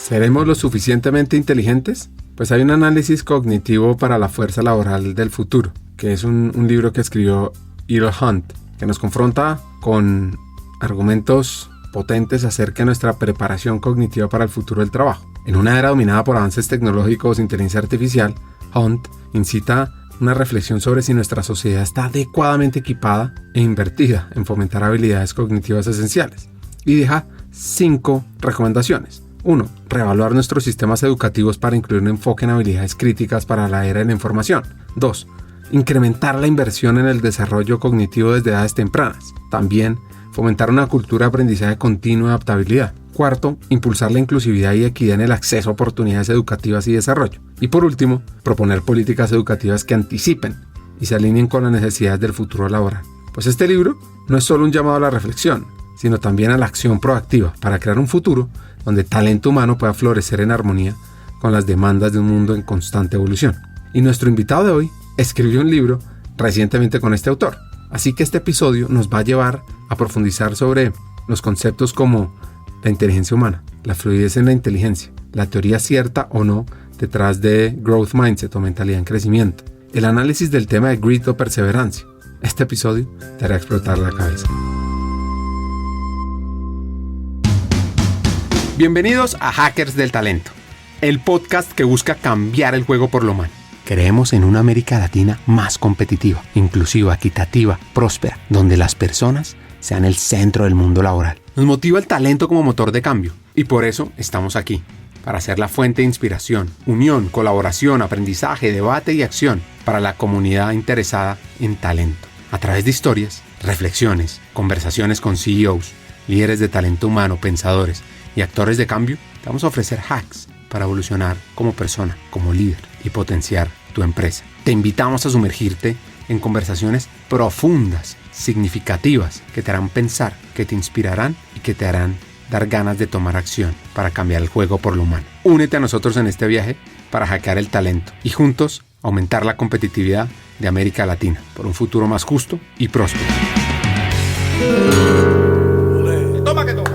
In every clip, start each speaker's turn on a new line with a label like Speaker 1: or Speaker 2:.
Speaker 1: ¿Seremos lo suficientemente inteligentes? Pues hay un análisis cognitivo para la fuerza laboral del futuro, que es un libro que escribió Ethan Hunt, que nos confronta con argumentos potentes acerca de nuestra preparación cognitiva para el futuro del trabajo. En una era dominada por avances tecnológicos e inteligencia artificial, Hunt incita una reflexión sobre si nuestra sociedad está adecuadamente equipada e invertida en fomentar habilidades cognitivas esenciales. Y deja 5 recomendaciones. 1. Reevaluar nuestros sistemas educativos para incluir un enfoque en habilidades críticas para la era de la información. 2. Incrementar la inversión en el desarrollo cognitivo desde edades tempranas. También fomentar una cultura de aprendizaje continuo y adaptabilidad. 4. Impulsar la inclusividad y equidad en el acceso a oportunidades educativas y desarrollo. Y por último, proponer políticas educativas que anticipen y se alineen con las necesidades del futuro laboral. Pues este libro no es solo un llamado a la reflexión, sino también a la acción proactiva para crear un futuro donde el talento humano pueda florecer en armonía con las demandas de un mundo en constante evolución. Y nuestro invitado de hoy escribió un libro recientemente con este autor. Así que este episodio nos va a llevar a profundizar sobre los conceptos como la inteligencia humana, la fluidez en la inteligencia, la teoría cierta o no detrás de growth mindset o mentalidad en crecimiento, el análisis del tema de grit o perseverancia. Este episodio te hará explotar la cabeza. Bienvenidos a Hackers del Talento, el podcast que busca cambiar el juego por lo humano. Creemos en una América Latina más competitiva, inclusiva, equitativa, próspera, donde las personas sean el centro del mundo laboral. Nos motiva el talento como motor de cambio y por eso estamos aquí, para ser la fuente de inspiración, unión, colaboración, aprendizaje, debate y acción para la comunidad interesada en talento. A través de historias, reflexiones, conversaciones con CEOs, líderes de talento humano, pensadores y actores de cambio, te vamos a ofrecer hacks para evolucionar como persona, como líder y potenciar tu empresa. Te invitamos a sumergirte en conversaciones profundas, significativas, que te harán pensar, que te inspirarán y que te harán dar ganas de tomar acción para cambiar el juego por lo humano. Únete a nosotros en este viaje para hackear el talento y juntos aumentar la competitividad de América Latina por un futuro más justo y próspero. Toma que toma.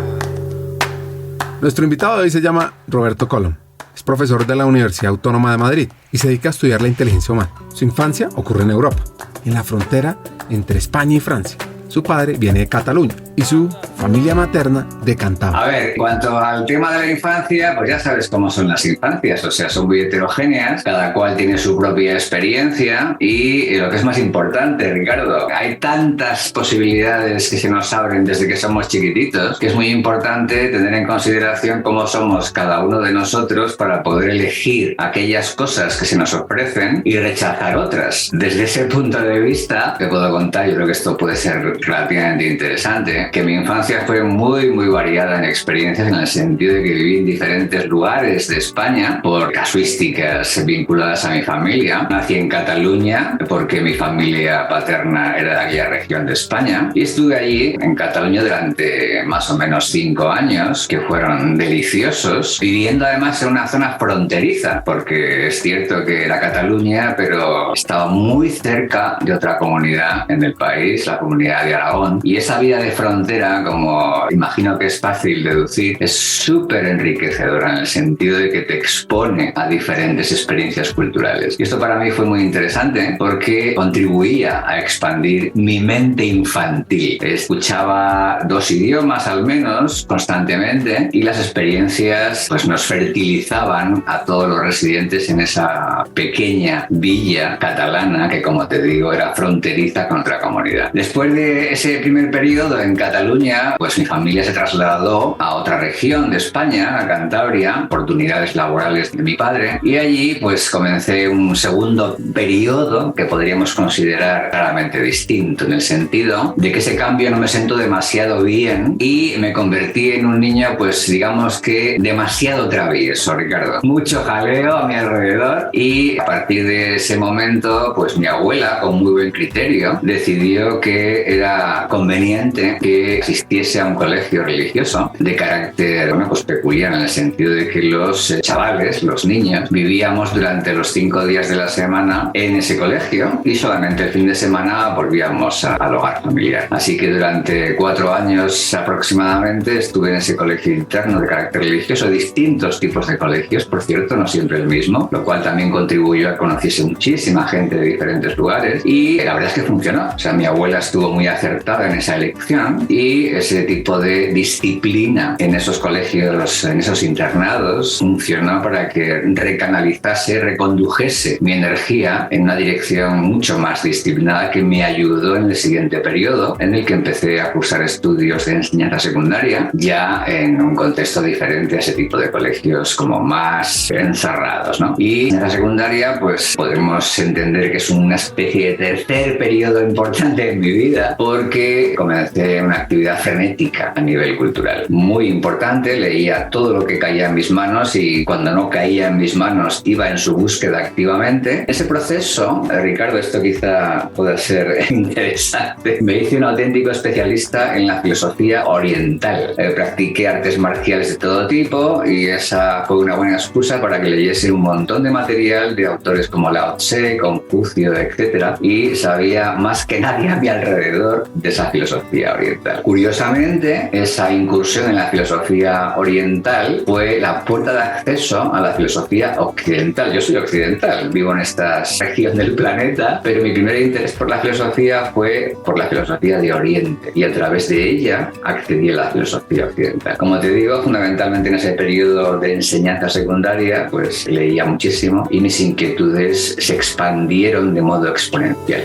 Speaker 1: Nuestro invitado de hoy se llama Roberto Colom. Es profesor de la Universidad Autónoma de Madrid y se dedica a estudiar la inteligencia humana. Su infancia ocurre en Europa, en la frontera entre España y Francia. Su padre viene de Cataluña y su familia materna de Cantabria.
Speaker 2: A ver, en cuanto al tema de la infancia, pues ya sabes cómo son las infancias, o sea, son muy heterogéneas, cada cual tiene su propia experiencia y lo que es más importante, Ricardo, hay tantas posibilidades que se nos abren desde que somos chiquititos, que es muy importante tener en consideración cómo somos cada uno de nosotros para poder elegir aquellas cosas que se nos ofrecen y rechazar otras. Desde ese punto de vista, te puedo contar, yo creo que esto puede ser relativamente interesante, que mi infancia fue muy variada en experiencias, en el sentido de que viví en diferentes lugares de España por casuísticas vinculadas a mi familia. Nací en Cataluña porque mi familia paterna era de aquella región de España y estuve allí en Cataluña durante más o menos 5 años, que fueron deliciosos, viviendo además en una zona fronteriza, porque es cierto que era Cataluña, pero estaba muy cerca de otra comunidad en el país, la comunidad de Aragón, y esa vida de frontera, como imagino que es fácil deducir, es súper enriquecedora en el sentido de que te expone a diferentes experiencias culturales. Y esto para mí fue muy interesante porque contribuía a expandir mi mente infantil. Escuchaba 2 idiomas al menos constantemente y las experiencias pues nos fertilizaban a todos los residentes en esa pequeña villa catalana que, como te digo, era fronteriza con otra comunidad. Después de ese primer periodo en Cataluña, pues mi familia se trasladó a otra región de España, a Cantabria, oportunidades laborales de mi padre, y allí pues comencé un segundo periodo que podríamos considerar claramente distinto, en el sentido de que ese cambio no me sentó demasiado bien y me convertí en un niño, pues digamos que demasiado travieso, Ricardo. Mucho jaleo a mi alrededor y a partir de ese momento, pues mi abuela, con muy buen criterio, decidió que era conveniente que que asistiese a un colegio religioso de carácter pues peculiar, en el sentido de que los chavales, los niños, vivíamos durante los 5 días de la semana en ese colegio y solamente el fin de semana volvíamos al hogar familiar. Así que durante 4 años aproximadamente estuve en ese colegio interno de carácter religioso, distintos tipos de colegios, por cierto, no siempre el mismo, lo cual también contribuyó a que conociese muchísima gente de diferentes lugares y la verdad es que funcionó. O sea, mi abuela estuvo muy acertada en esa elección y ese tipo de disciplina en esos colegios, en esos internados, funcionó para que recanalizase, recondujese mi energía en una dirección mucho más disciplinada que me ayudó en el siguiente periodo, en el que empecé a cursar estudios de enseñanza secundaria, ya en un contexto diferente a ese tipo de colegios como más encerrados, ¿no? Y en la secundaria, pues podemos entender que es una especie de tercer periodo importante en mi vida, porque comencé una actividad frenética a nivel cultural. Muy importante, leía todo lo que caía en mis manos y cuando no caía en mis manos iba en su búsqueda activamente. Ese proceso, Ricardo, esto quizá pueda ser interesante, me hice un auténtico especialista en la filosofía oriental. Practiqué artes marciales de todo tipo y esa fue una buena excusa para que leyese un montón de material de autores como Lao Tse, Confucio, etc. Y sabía más que nadie a mi alrededor de esa filosofía oriental. Curiosamente, esa incursión en la filosofía oriental fue la puerta de acceso a la filosofía occidental. Yo soy occidental, vivo en esta región del planeta, pero mi primer interés por la filosofía fue por la filosofía de Oriente y a través de ella accedí a la filosofía occidental. Como te digo, fundamentalmente en ese periodo de enseñanza secundaria, pues leía muchísimo y mis inquietudes se expandieron de modo exponencial.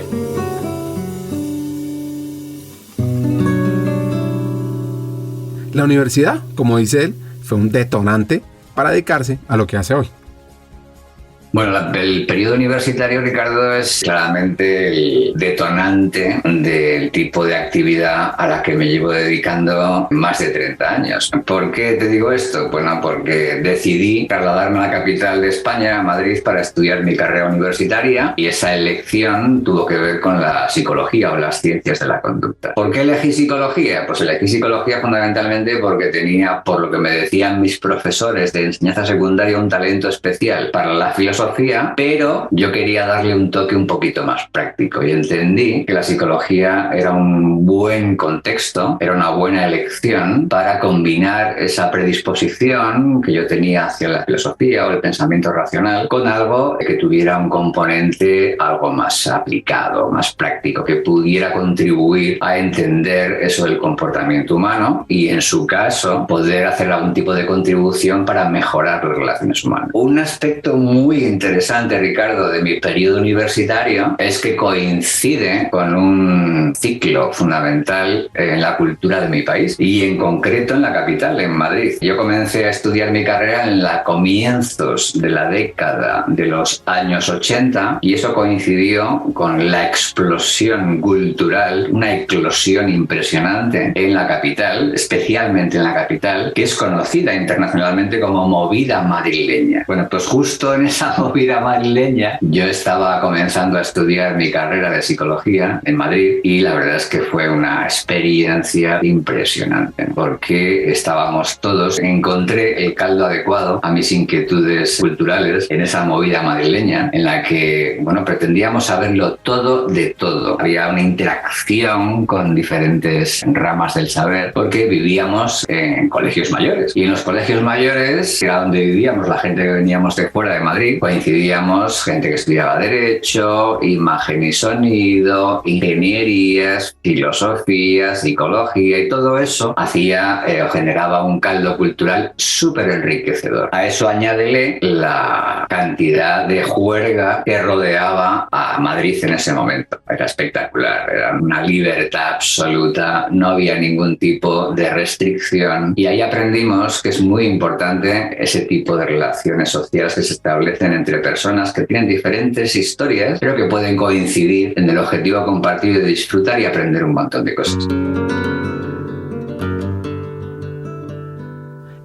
Speaker 1: La universidad, como dice él, fue un detonante para dedicarse a lo que hace hoy.
Speaker 2: Bueno, el periodo universitario, Ricardo, es claramente el detonante del tipo de actividad a la que me llevo dedicando más de 30 años. ¿Por qué te digo esto? Bueno, porque decidí trasladarme a la capital de España, a Madrid, para estudiar mi carrera universitaria y esa elección tuvo que ver con la psicología o las ciencias de la conducta. ¿Por qué elegí psicología? Pues elegí psicología fundamentalmente porque tenía, por lo que me decían mis profesores de enseñanza secundaria, un talento especial para la filosofía, pero yo quería darle un toque un poquito más práctico y entendí que la psicología era un buen contexto, era una buena elección para combinar esa predisposición que yo tenía hacia la filosofía o el pensamiento racional con algo que tuviera un componente algo más aplicado, más práctico, que pudiera contribuir a entender eso del comportamiento humano y, en su caso, poder hacer algún tipo de contribución para mejorar las relaciones humanas. Un aspecto muy interesante, Ricardo, de mi periodo universitario es que coincide con un ciclo fundamental en la cultura de mi país y en concreto en la capital, en Madrid. Yo comencé a estudiar mi carrera en los comienzos de la década de los años 80 y eso coincidió con la explosión cultural, una eclosión impresionante en la capital, especialmente en la capital, que es conocida internacionalmente como movida madrileña. Bueno, pues justo en esa movida madrileña yo estaba comenzando a estudiar mi carrera de psicología en Madrid y la verdad es que fue una experiencia impresionante porque estábamos todos, encontré el caldo adecuado a mis inquietudes culturales en esa movida madrileña en la que, bueno, pretendíamos saberlo todo de todo. Había una interacción con diferentes ramas del saber porque vivíamos en colegios mayores y en los colegios mayores, que era donde vivíamos la gente que veníamos de fuera de Madrid, coincidíamos gente que estudiaba Derecho, Imagen y Sonido, Ingenierías, Filosofía, Psicología y todo eso hacía o generaba un caldo cultural súper enriquecedor. A eso añádele la cantidad de juerga que rodeaba a Madrid en ese momento. Era espectacular, era una libertad absoluta, no había ningún tipo de restricción y ahí aprendimos que es muy importante ese tipo de relaciones sociales que se establecen entre personas que tienen diferentes historias, pero que pueden coincidir en el objetivo compartido de disfrutar y aprender un montón de cosas.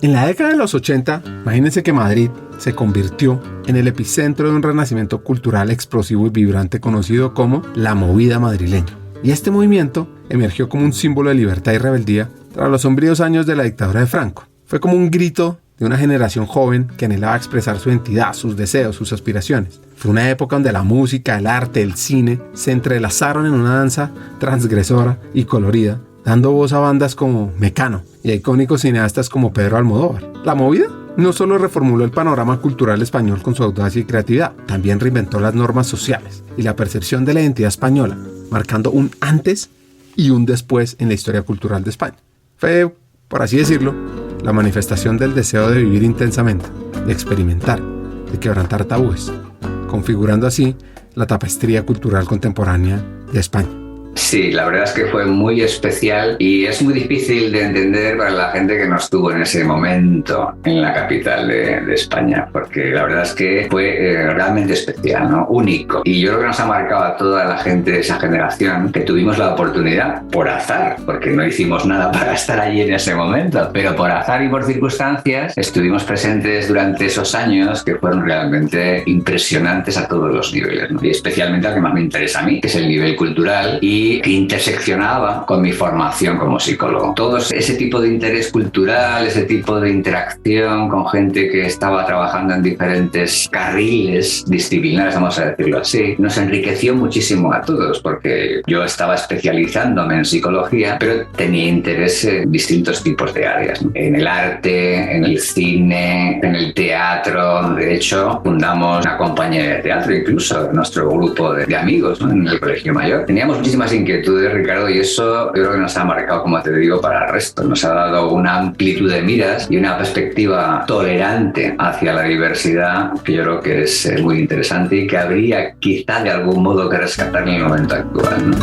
Speaker 1: En la década de los 80, imagínense que Madrid se convirtió en el epicentro de un renacimiento cultural explosivo y vibrante conocido como la movida madrileña. Y este movimiento emergió como un símbolo de libertad y rebeldía tras los sombríos años de la dictadura de Franco. Fue como un grito de una generación joven que anhelaba expresar su identidad, sus deseos, sus aspiraciones. Fue una época donde la música, el arte, el cine se entrelazaron en una danza transgresora y colorida, dando voz a bandas como Mecano y a icónicos cineastas como Pedro Almodóvar. La movida no solo reformuló el panorama cultural español con su audacia y creatividad, también reinventó las normas sociales y la percepción de la identidad española, marcando un antes y un después en la historia cultural de España. Fue, por así decirlo, la manifestación del deseo de vivir intensamente, de experimentar, de quebrantar tabúes, configurando así la tapestría cultural contemporánea de España.
Speaker 2: Sí, la verdad es que fue muy especial y es muy difícil de entender para la gente que no estuvo en ese momento en la capital de España, porque la verdad es que fue realmente especial, ¿no? Único. Y yo creo que nos ha marcado a toda la gente de esa generación que tuvimos la oportunidad, por azar, porque no hicimos nada para estar allí en ese momento, pero por azar y por circunstancias estuvimos presentes durante esos años que fueron realmente impresionantes a todos los niveles, ¿no? Y especialmente al que más me interesa a mí, que es el nivel cultural y que interseccionaba con mi formación como psicólogo. Todo ese tipo de interés cultural, ese tipo de interacción con gente que estaba trabajando en diferentes carriles disciplinares, vamos a decirlo así, nos enriqueció muchísimo a todos, porque yo estaba especializándome en psicología, pero tenía interés en distintos tipos de áreas, ¿no? En el arte, en el cine, en el teatro. De hecho, fundamos una compañía de teatro, incluso nuestro grupo de amigos, ¿no? En el Colegio Mayor. Teníamos muchísimas inquietudes, Ricardo, y eso yo creo que nos ha marcado, como te digo, para el resto. Nos ha dado una amplitud de miras y una perspectiva tolerante hacia la diversidad que yo creo que es muy interesante y que habría quizá de algún modo que rescatar en el momento actual, ¿no?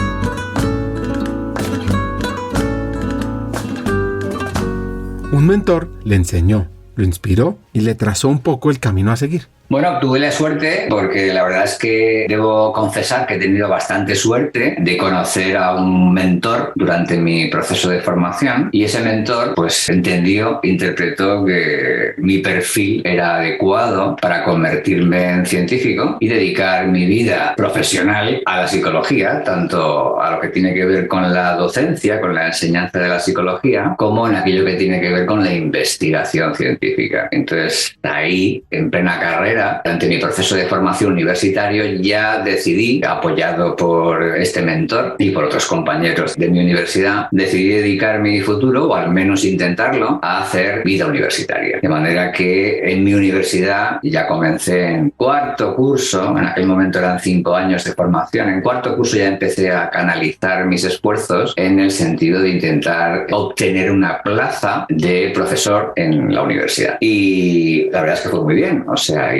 Speaker 1: Un mentor le enseñó, lo inspiró y le trazó un poco el camino a seguir.
Speaker 2: Bueno, tuve la suerte, porque la verdad es que debo confesar que he tenido bastante suerte de conocer a un mentor durante mi proceso de formación, y ese mentor pues entendió, interpretó que mi perfil era adecuado para convertirme en científico y dedicar mi vida profesional a la psicología, tanto a lo que tiene que ver con la docencia, con la enseñanza de la psicología, como en aquello que tiene que ver con la investigación científica. Entonces, ahí, en plena carrera, durante mi proceso de formación universitario, ya decidí, apoyado por este mentor y por otros compañeros de mi universidad, decidí dedicar mi futuro, o al menos intentarlo, a hacer vida universitaria. De manera que en mi universidad ya comencé en cuarto curso, en aquel momento eran 5 años de formación, en cuarto curso ya empecé a canalizar mis esfuerzos en el sentido de intentar obtener una plaza de profesor en la universidad. Y la verdad es que fue muy bien, o sea,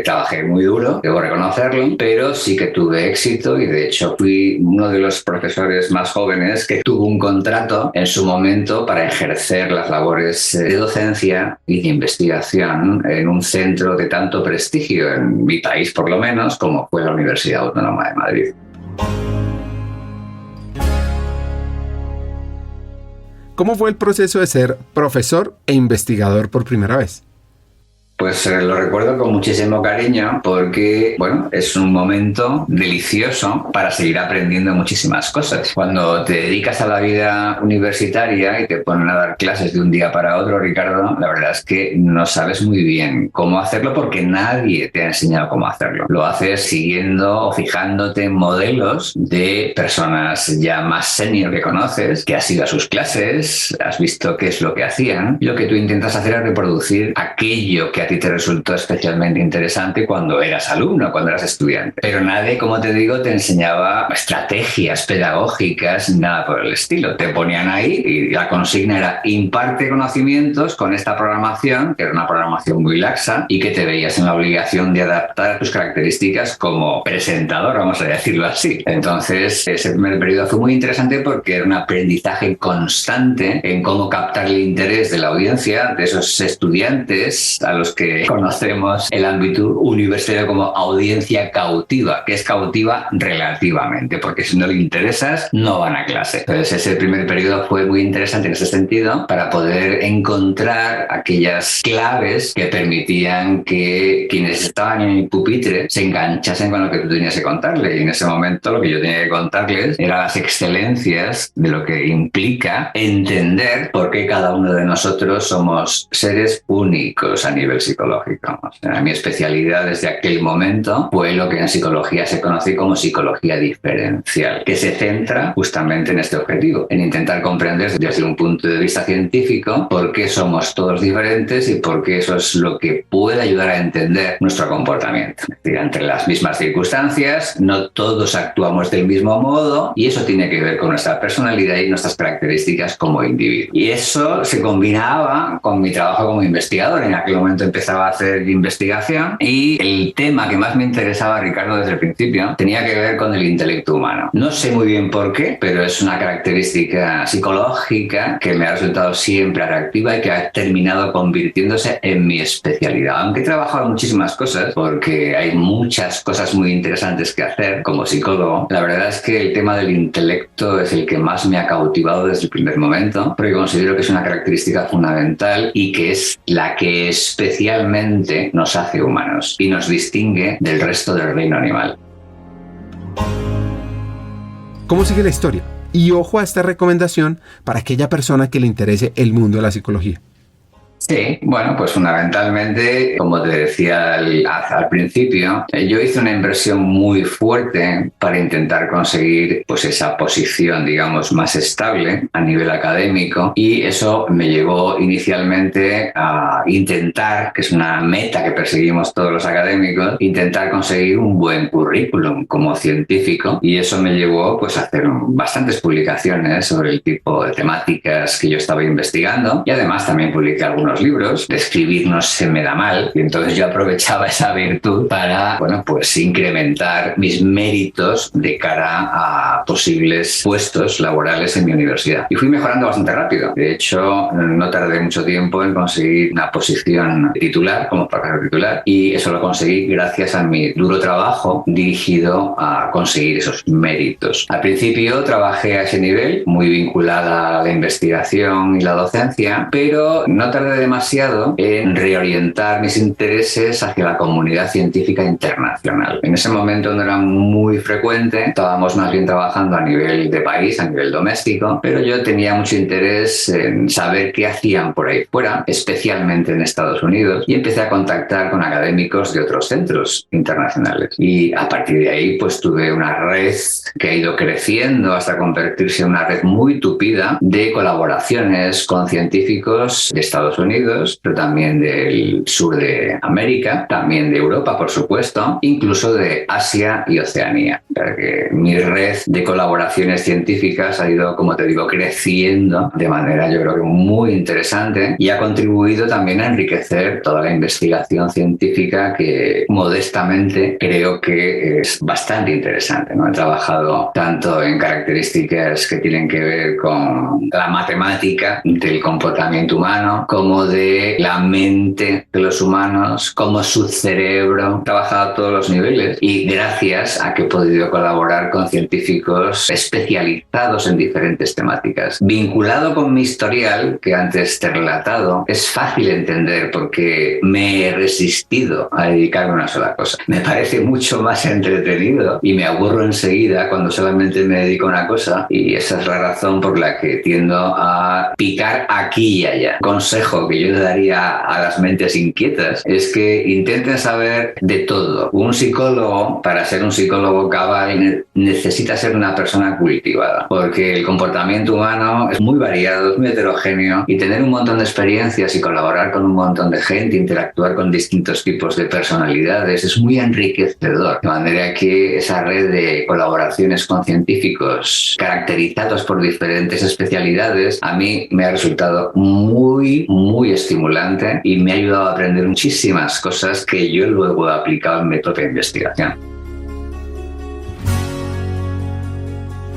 Speaker 2: trabajé muy duro, debo reconocerlo, pero sí que tuve éxito, y de hecho fui uno de los profesores más jóvenes que tuvo un contrato en su momento para ejercer las labores de docencia y de investigación en un centro de tanto prestigio en mi país, por lo menos, como fue la Universidad Autónoma de Madrid.
Speaker 1: ¿Cómo fue el proceso de ser profesor e investigador por primera vez?
Speaker 2: Pues lo recuerdo con muchísimo cariño, porque, bueno, es un momento delicioso para seguir aprendiendo muchísimas cosas. Cuando te dedicas a la vida universitaria y te ponen a dar clases de un día para otro, Ricardo, la verdad es que no sabes muy bien cómo hacerlo, porque nadie te ha enseñado cómo hacerlo. Lo haces siguiendo o fijándote en modelos de personas ya más senior que conoces, que has ido a sus clases, has visto qué es lo que hacían. Lo que tú intentas hacer es reproducir aquello que a ti te resultó especialmente interesante cuando eras alumno, cuando eras estudiante. Pero nadie, como te digo, te enseñaba estrategias pedagógicas, nada por el estilo. Te ponían ahí y la consigna era: imparte conocimientos con esta programación, que era una programación muy laxa, y que te veías en la obligación de adaptar a tus características como presentador, vamos a decirlo así. Entonces, ese primer periodo fue muy interesante porque era un aprendizaje constante en cómo captar el interés de la audiencia, de esos estudiantes a los los que conocemos el ámbito universitario como audiencia cautiva, que es cautiva relativamente, porque si no le interesas, no van a clase. Entonces, ese primer periodo fue muy interesante en ese sentido para poder encontrar aquellas claves que permitían que quienes estaban en el pupitre se enganchasen con lo que tú tenías que contarles. Y en ese momento lo que yo tenía que contarles eran las excelencias de lo que implica entender por qué cada uno de nosotros somos seres únicos a nivel psicológico. O sea, mi especialidad desde aquel momento fue lo que en psicología se conoce como psicología diferencial, que se centra justamente en este objetivo, en intentar comprender desde un punto de vista científico por qué somos todos diferentes y por qué eso es lo que puede ayudar a entender nuestro comportamiento. Es decir, entre las mismas circunstancias, no todos actuamos del mismo modo y eso tiene que ver con nuestra personalidad y nuestras características como individuo. Y eso se combinaba con mi trabajo como investigador. En aquel momento empezaba a hacer investigación y el tema que más me interesaba, Ricardo, desde el principio, tenía que ver con el intelecto humano. No sé muy bien por qué, pero es una característica psicológica que me ha resultado siempre atractiva y que ha terminado convirtiéndose en mi especialidad. Aunque he trabajado muchísimas cosas, porque hay muchas cosas muy interesantes que hacer como psicólogo, la verdad es que el tema del intelecto es el que más me ha cautivado desde el primer momento, porque considero que es una característica fundamental y que es la que especialmente nos hace humanos y nos distingue del resto del reino animal.
Speaker 1: ¿Cómo sigue la historia? Y ojo a esta recomendación para aquella persona que le interese el mundo de la psicología.
Speaker 2: Sí, bueno, pues fundamentalmente, como te decía al principio, yo hice una inversión muy fuerte para intentar conseguir pues esa posición, digamos, más estable a nivel académico, y eso me llevó inicialmente a intentar, que es una meta que perseguimos todos los académicos, intentar conseguir un buen currículum como científico, y eso me llevó pues a hacer bastantes publicaciones sobre el tipo de temáticas que yo estaba investigando, y además también publiqué algunos libros. De escribir no se me da mal, y entonces yo aprovechaba esa virtud para, bueno, pues incrementar mis méritos de cara a posibles puestos laborales en mi universidad. Y fui mejorando bastante rápido. De hecho, no tardé mucho tiempo en conseguir una posición titular, como profesor titular, y eso lo conseguí gracias a mi duro trabajo dirigido a conseguir esos méritos. Al principio trabajé a ese nivel, muy vinculada a la investigación y la docencia, pero no tardé demasiado en reorientar mis intereses hacia la comunidad científica internacional. En ese momento no era muy frecuente, estábamos más bien trabajando a nivel de país, a nivel doméstico, pero yo tenía mucho interés en saber qué hacían por ahí fuera, especialmente en Estados Unidos, y empecé a contactar con académicos de otros centros internacionales. Y a partir de ahí pues tuve una red que ha ido creciendo hasta convertirse en una red muy tupida de colaboraciones con científicos de Estados Unidos, pero también del sur de América, también de Europa, por supuesto, incluso de Asia y Oceanía. Porque mi red de colaboraciones científicas ha ido, como te digo, creciendo de manera, yo creo que muy interesante, y ha contribuido también a enriquecer toda la investigación científica que modestamente creo que es bastante interesante, ¿no? He trabajado tanto en características que tienen que ver con la matemática del comportamiento humano, como de la mente de los humanos, como su cerebro. He trabajado a todos los niveles y gracias a que he podido colaborar con científicos especializados en diferentes temáticas. Vinculado con mi historial, que antes te he relatado, es fácil entender por qué me he resistido a dedicarme a una sola cosa. Me parece mucho más entretenido y me aburro enseguida cuando solamente me dedico a una cosa, y esa es la razón por la que tiendo a picar aquí y allá. Consejo que yo le daría a las mentes inquietas es que intenten saber de todo. Un psicólogo, para ser un psicólogo cabal, necesita ser una persona cultivada, porque el comportamiento humano es muy variado, es muy heterogéneo, y tener un montón de experiencias y colaborar con un montón de gente, interactuar con distintos tipos de personalidades, es muy enriquecedor. De manera que esa red de colaboraciones con científicos caracterizados por diferentes especialidades a mí me ha resultado muy estimulante y me ha ayudado a aprender muchísimas cosas que yo luego he aplicado en mi propia investigación.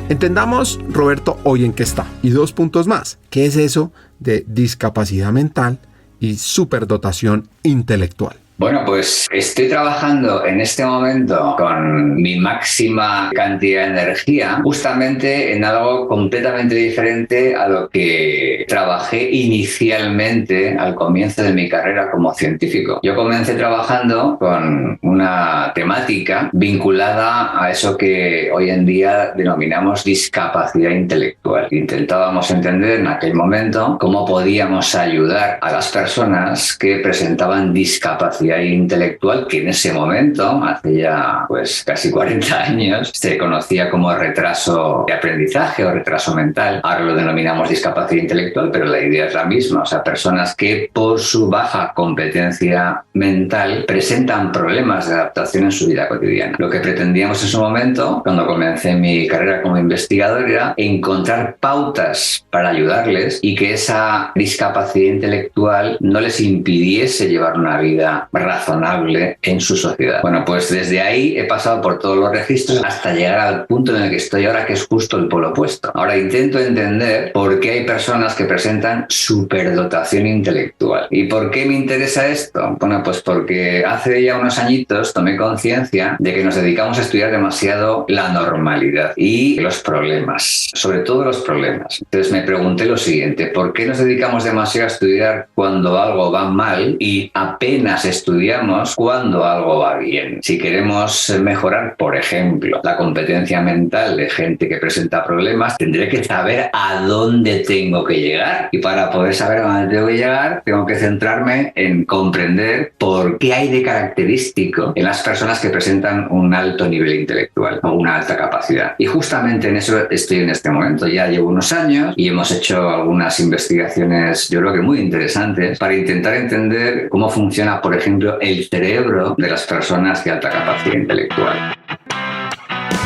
Speaker 1: Entendamos, Roberto, hoy en qué está. Y 2 puntos más. ¿Qué es eso de discapacidad mental y superdotación intelectual?
Speaker 2: Bueno, pues estoy trabajando en este momento con mi máxima cantidad de energía justamente en algo completamente diferente a lo que trabajé inicialmente al comienzo de mi carrera como científico. Yo comencé trabajando con una temática vinculada a eso que hoy en día denominamos discapacidad intelectual. Intentábamos entender en aquel momento cómo podíamos ayudar a las personas que presentaban discapacidad intelectual, que en ese momento, hace ya pues casi 40 años, se conocía como retraso de aprendizaje o retraso mental. Ahora lo denominamos discapacidad intelectual, pero la idea es la misma. O sea, personas que por su baja competencia mental presentan problemas de adaptación en su vida cotidiana. Lo que pretendíamos en su momento, cuando comencé mi carrera como investigador, era encontrar pautas para ayudarles y que esa discapacidad intelectual no les impidiese llevar una vida razonable en su sociedad. Bueno, pues desde ahí he pasado por todos los registros hasta llegar al punto en el que estoy ahora, que es justo el polo opuesto. Ahora intento entender por qué hay personas que presentan superdotación intelectual. ¿Y por qué me interesa esto? Bueno, pues porque hace ya unos añitos tomé conciencia de que nos dedicamos a estudiar demasiado la normalidad y los problemas, sobre todo los problemas. Entonces me pregunté lo siguiente: ¿por qué nos dedicamos demasiado a estudiar cuando algo va mal y apenas estudiamos cuando algo va bien? Si queremos mejorar, por ejemplo, la competencia mental de gente que presenta problemas, tendré que saber a dónde tengo que llegar. Y para poder saber a dónde tengo que llegar, tengo que centrarme en comprender por qué hay de característico en las personas que presentan un alto nivel intelectual o una alta capacidad. Y justamente en eso estoy en este momento. Ya llevo unos años y hemos hecho algunas investigaciones, yo creo que muy interesantes, para intentar entender cómo funciona, por ejemplo, el cerebro de las personas de alta capacidad intelectual.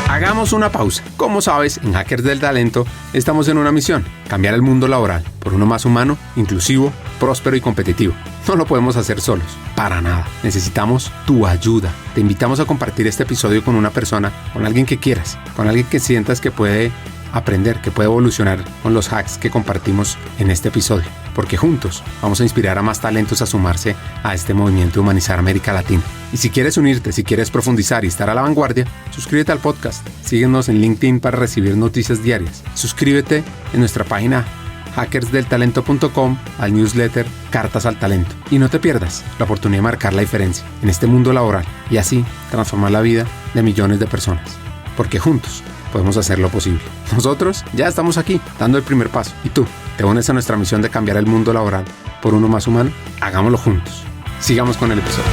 Speaker 1: Hagamos una pausa. Como sabes, en Hackers del Talento estamos en una misión: cambiar el mundo laboral por uno más humano, inclusivo, próspero y competitivo. No lo podemos hacer solos, para nada. Necesitamos tu ayuda. Te invitamos a compartir este episodio con una persona, con alguien que quieras, con alguien que sientas que puede aprender, que puede evolucionar con los hacks que compartimos en este episodio, porque juntos vamos a inspirar a más talentos a sumarse a este movimiento de humanizar América Latina. Y si quieres unirte, si quieres profundizar y estar a la vanguardia, suscríbete al podcast, síguenos en LinkedIn para recibir noticias diarias, suscríbete en nuestra página hackersdeltalento.com, al newsletter Cartas al Talento, y no te pierdas la oportunidad de marcar la diferencia en este mundo laboral y así transformar la vida de millones de personas, porque juntos podemos hacerlo posible. Nosotros ya estamos aquí, dando el primer paso. ¿Y tú? ¿Te unes a nuestra misión de cambiar el mundo laboral por uno más humano? Hagámoslo juntos. Sigamos con el episodio.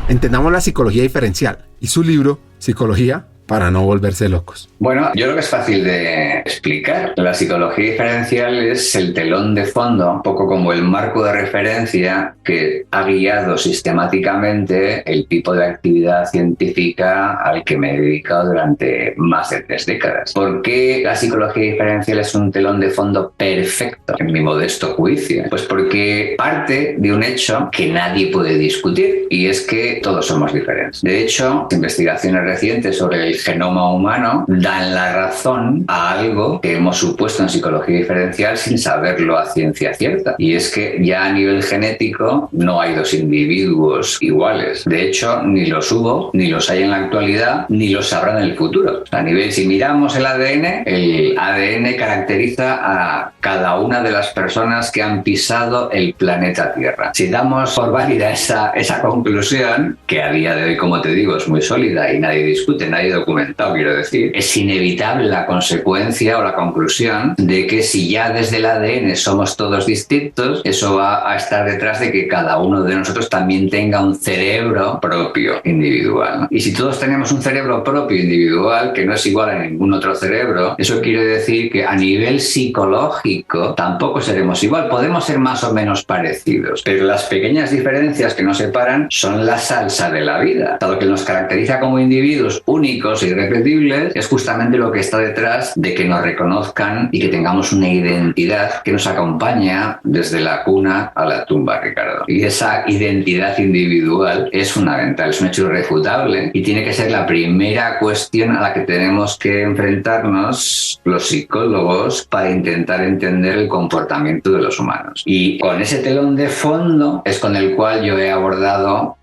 Speaker 1: Entendamos la psicología diferencial y su libro, Psicología para no volverse locos.
Speaker 2: Bueno, yo creo que es fácil de explicar. La psicología diferencial es el telón de fondo, un poco como el marco de referencia que ha guiado sistemáticamente el tipo de actividad científica al que me he dedicado durante más de 3 décadas. ¿Por qué la psicología diferencial es un telón de fondo perfecto, en mi modesto juicio? Pues porque parte de un hecho que nadie puede discutir, y es que todos somos diferentes. De hecho, investigaciones recientes sobre el genoma humano dan la razón a algo que hemos supuesto en psicología diferencial sin saberlo a ciencia cierta, y es que ya a nivel genético no hay 2 individuos iguales. De hecho, ni los hubo, ni los hay en la actualidad, ni los habrá en el futuro. A nivel, si miramos el ADN caracteriza a cada una de las personas que han pisado el planeta Tierra. Si damos por válida esa conclusión, que a día de hoy, como te digo, es muy sólida y nadie discute, nadie documentado, quiero decir, es inevitable la consecuencia o la conclusión de que si ya desde el ADN somos todos distintos, eso va a estar detrás de que cada uno de nosotros también tenga un cerebro propio individual, ¿no? Y si todos tenemos un cerebro propio individual que no es igual a ningún otro cerebro, eso quiere decir que a nivel psicológico tampoco seremos igual. Podemos ser más o menos parecidos, pero las pequeñas diferencias que nos separan son la salsa de la vida. Lo que nos caracteriza como individuos únicos únicos e irrepetibles, es justamente lo que está detrás de que nos reconozcan y que tengamos una identidad que nos acompaña desde la cuna a la tumba, Ricardo. Y esa identidad individual es fundamental, es un hecho irrefutable y tiene que ser la primera cuestión a la que tenemos que enfrentarnos los psicólogos para intentar entender el comportamiento de los humanos. Y con ese telón de fondo es con el cual yo he abordado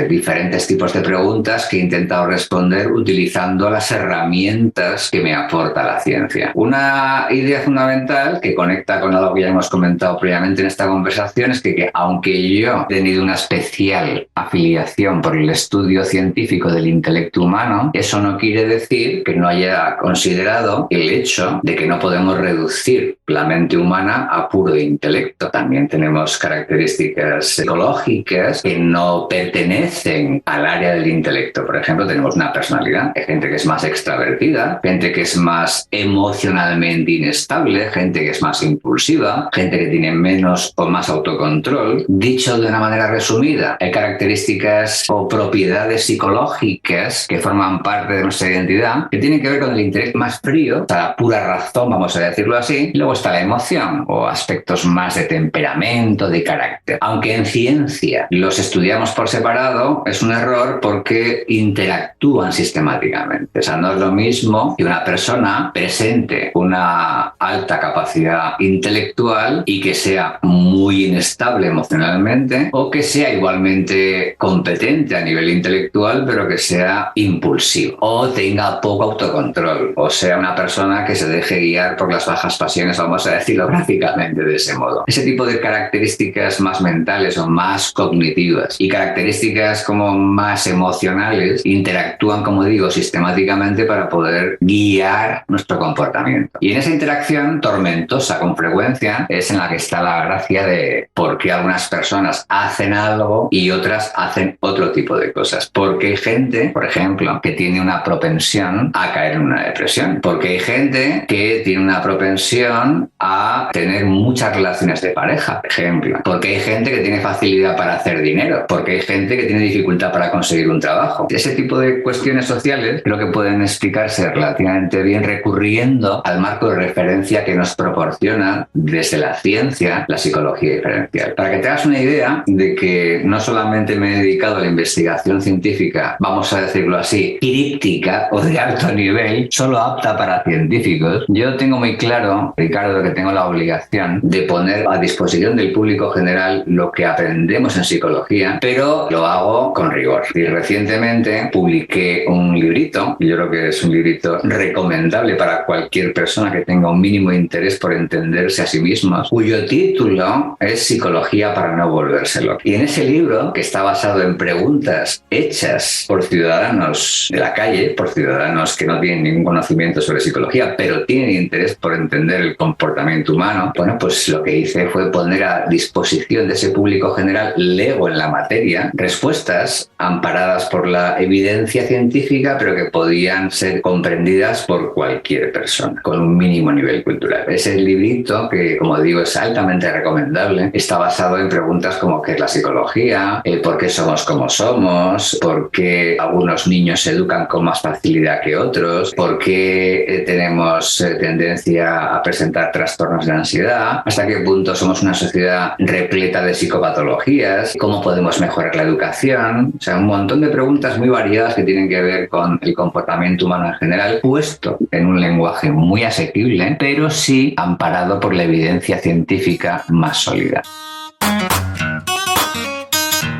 Speaker 2: diferentes tipos de preguntas que he intentado responder utilizando las herramientas que me aporta la ciencia. Una idea fundamental que conecta con algo que ya hemos comentado previamente en esta conversación es que aunque yo he tenido una especial afiliación por el estudio científico del intelecto humano, eso no quiere decir que no haya considerado el hecho de que no podemos reducir la mente humana a puro intelecto. También tenemos características psicológicas que no pertenecen al área del intelecto. Por ejemplo, tenemos una personalidad. Hay gente que es más extravertida, gente que es más emocionalmente inestable, gente que es más impulsiva, gente que tiene menos o más autocontrol. Dicho de una manera resumida, hay características o propiedades psicológicas que forman parte de nuestra identidad que tienen que ver con el intelecto más frío, la pura razón, vamos a decirlo así. Y luego está la emoción o aspectos más de temperamento, de carácter. Aunque en ciencia los estudiamos por separado, es un error porque interactúan sistemáticamente. O sea, no es lo mismo que una persona presente una alta capacidad intelectual y que sea muy inestable emocionalmente, o que sea igualmente competente a nivel intelectual pero que sea impulsivo o tenga poco autocontrol, o sea una persona que se deje guiar por las bajas pasiones, vamos a decirlo gráficamente de ese modo. Ese tipo de características más mentales o más cognitivas y características como más emocionales interactúan, como digo, sistemáticamente para poder guiar nuestro comportamiento. Y en esa interacción tormentosa con frecuencia es en la que está la gracia de por qué algunas personas hacen algo y otras hacen otro tipo de cosas. Porque hay gente, por ejemplo, que tiene una propensión a caer en una depresión. Porque hay gente que tiene una propensión a tener muchas relaciones de pareja, por ejemplo. Porque hay gente que tiene facilidad para hacer dinero. Porque hay gente que tiene dificultad para conseguir un trabajo. Ese tipo de cuestiones sociales creo que pueden explicarse relativamente bien recurriendo al marco de referencia que nos proporciona desde la ciencia la psicología diferencial. Para que te hagas una idea de que no solamente me he dedicado a la investigación científica, vamos a decirlo así, críptica o de alto nivel, solo apta para científicos, yo tengo muy claro, Ricardo, que tengo la obligación de poner a disposición del público general lo que aprendemos en psicología, pero lo hago con rigor. Y recientemente publiqué un librito, y yo creo que es un librito recomendable para cualquier persona que tenga un mínimo interés por entenderse a sí mismos, cuyo título es Psicología para no volverse loco. Y en ese libro, que está basado en preguntas hechas por ciudadanos de la calle, por ciudadanos que no tienen ningún conocimiento sobre psicología, pero tienen interés por entender el comportamiento humano, bueno, pues lo que hice fue poner a disposición de ese público general lego en la materia respuestas amparadas por la evidencia científica, pero que podían ser comprendidas por cualquier persona con un mínimo nivel cultural. Ese librito, que como digo es altamente recomendable, está basado en preguntas como ¿qué es la psicología? ¿Por qué somos como somos? ¿Por qué algunos niños se educan con más facilidad que otros? ¿Por qué tenemos tendencia a presentar trastornos de ansiedad? ¿Hasta qué punto somos una sociedad repleta de psicopatologías? ¿Cómo podemos mejorar la educación? O sea, un montón de preguntas muy variadas que tienen que ver con el comportamiento humano en general, puesto en un lenguaje muy asequible, pero sí amparado por la evidencia científica más sólida.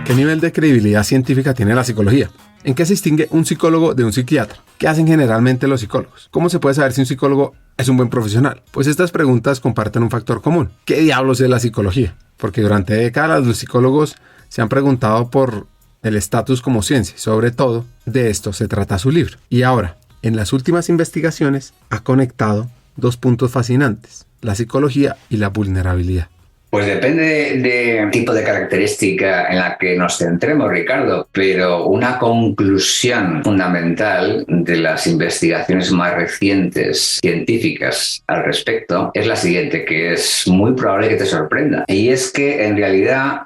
Speaker 1: ¿Qué nivel de credibilidad científica tiene la psicología? ¿En qué se distingue un psicólogo de un psiquiatra? ¿Qué hacen generalmente los psicólogos? ¿Cómo se puede saber si un psicólogo es un buen profesional? Pues estas preguntas comparten un factor común. ¿Qué diablos es la psicología? Porque durante décadas los psicólogos se han preguntado por el estatus como ciencia. Sobre todo, de esto se trata su libro. Y ahora, en las últimas investigaciones, ha conectado dos puntos fascinantes: la psicología y la vulnerabilidad.
Speaker 2: Pues depende de tipo de característica en la que nos centremos, Ricardo, pero una conclusión fundamental de las investigaciones más recientes científicas al respecto es la siguiente, que es muy probable que te sorprenda. Y es que en realidad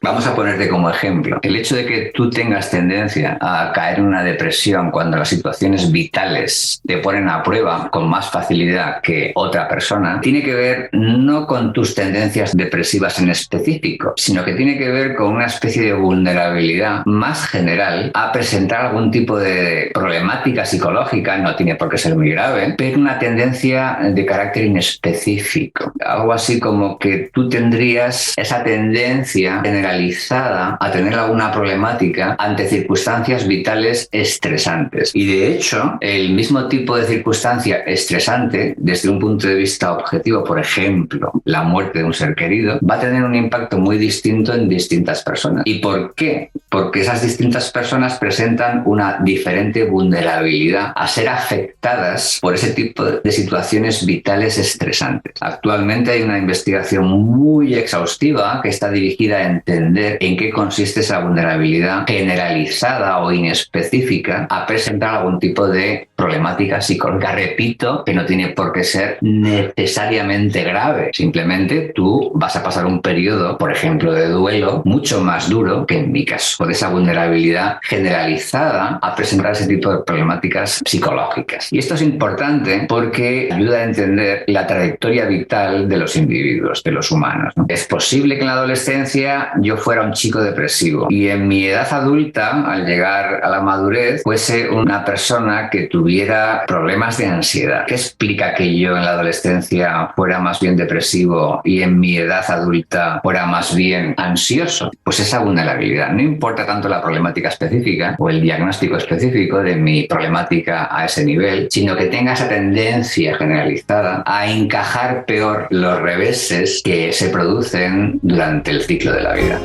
Speaker 2: vamos a ponerte como ejemplo, el hecho de que tú tengas tendencia a caer en una depresión cuando las situaciones vitales te ponen a prueba con más facilidad que otra persona, tiene que ver no con tus tendencias depresivas en específico, sino que tiene que ver con una especie de vulnerabilidad más general a presentar algún tipo de problemática psicológica, no tiene por qué ser muy grave, pero una tendencia de carácter inespecífico. Algo así como que tú tendrías esa tendencia generalizada a tener alguna problemática ante circunstancias vitales estresantes. Y de hecho, el mismo tipo de circunstancia estresante, desde un punto de vista objetivo, por ejemplo, la muerte de un ser querido, va a tener un impacto muy distinto en distintas personas. ¿Y por qué? Porque esas distintas personas presentan una diferente vulnerabilidad a ser afectadas por ese tipo de situaciones vitales estresantes. Actualmente hay una investigación muy exhaustiva que está dirigida a entender en qué consiste esa vulnerabilidad generalizada o inespecífica a presentar algún tipo de problemática psicológica. Repito, que no tiene por qué ser necesariamente grave. Simplemente tú vas a pasar un periodo, por ejemplo, de duelo mucho más duro que en mi caso, por esa vulnerabilidad generalizada a presentar ese tipo de problemáticas psicológicas. Y esto es importante porque ayuda a entender la trayectoria vital de los individuos, de los humanos, ¿no? Es posible que en la adolescencia yo fuera un chico depresivo y en mi edad adulta, al llegar a la madurez, fuese una persona que tuviera problemas de ansiedad. ¿Qué explica que yo en la adolescencia fuera más bien depresivo y en mi edad adulta fuera más bien ansioso? Pues esa vulnerabilidad. No importa tanto la problemática específica o el diagnóstico específico de mi problemática a ese nivel, sino que tenga esa tendencia generalizada a encajar peor los reveses que se producen durante el ciclo de la vida.